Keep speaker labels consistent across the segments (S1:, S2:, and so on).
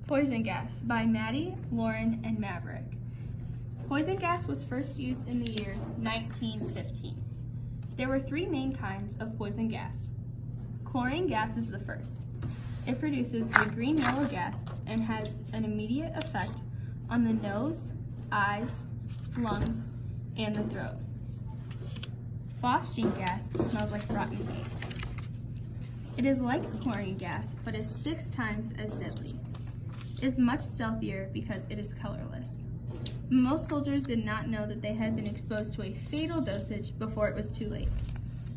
S1: Poison gas by Maddie, Lauren, and Maverick. Poison gas was first used in the year 1915. There were three main kinds of poison gas. Chlorine gas is the first. It produces a green-yellow gas and has an immediate effect on the nose, eyes, lungs, and the throat. Phosgene gas smells like rotten meat. It is like chlorine gas, but is 6 times as deadly. It is much stealthier because it is colorless. Most soldiers did not know that they had been exposed to a fatal dosage before it was too late.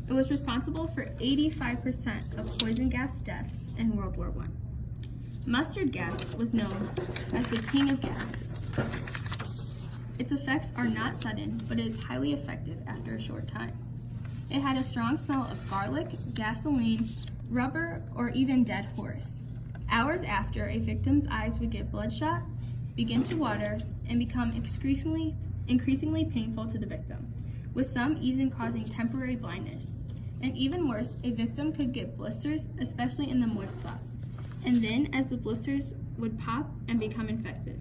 S1: It was responsible for 85% of poison gas deaths in World War I. Mustard gas was known as the king of gases. Its effects are not sudden, but it is highly effective after a short time. It had a strong smell of garlic, gasoline, rubber, or even dead horse. Hours after, a victim's eyes would get bloodshot, begin to water, and become increasingly painful to the victim, with some even causing temporary blindness. And even worse, a victim could get blisters, especially in the moist spots, and then as the blisters would pop and become infected.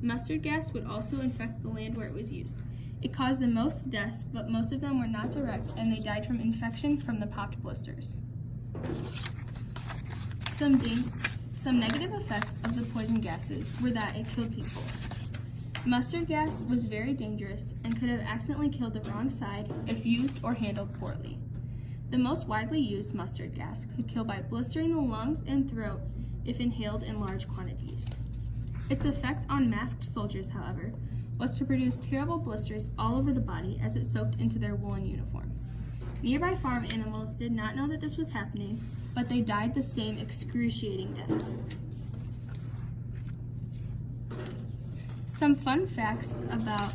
S1: Mustard gas would also infect the land where it was used. It caused the most deaths, but most of them were not direct, and they died from infection from the popped blisters. Some negative effects of the poison gases were that it killed people. Mustard gas was very dangerous and could have accidentally killed the wrong side if used or handled poorly. The most widely used mustard gas could kill by blistering the lungs and throat if inhaled in large quantities. Its effect on masked soldiers, however, was to produce terrible blisters all over the body as it soaked into their woolen uniforms. Nearby farm animals did not know that this was happening, but they died the same excruciating death. Some fun facts about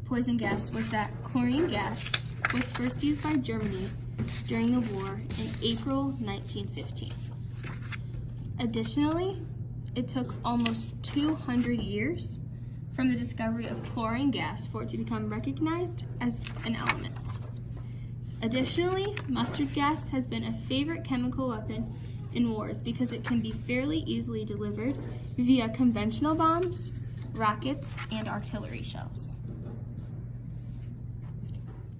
S1: poison gas was that chlorine gas was first used by Germany during the war in April 1915. Additionally, it took almost 200 years from the discovery of chlorine gas for it to become recognized as an element. Additionally, mustard gas has been a favorite chemical weapon in wars because it can be fairly easily delivered via conventional bombs, rockets, and artillery shells.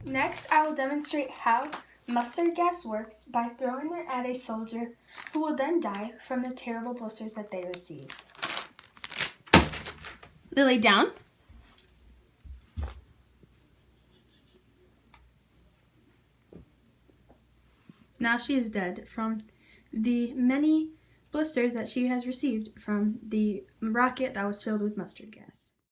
S1: Next, I will demonstrate how mustard gas works by throwing it at a soldier who will then die from the terrible blisters that they receive. Lily, down. Now she is dead from the many blisters that she has received from the rocket that was filled with mustard gas.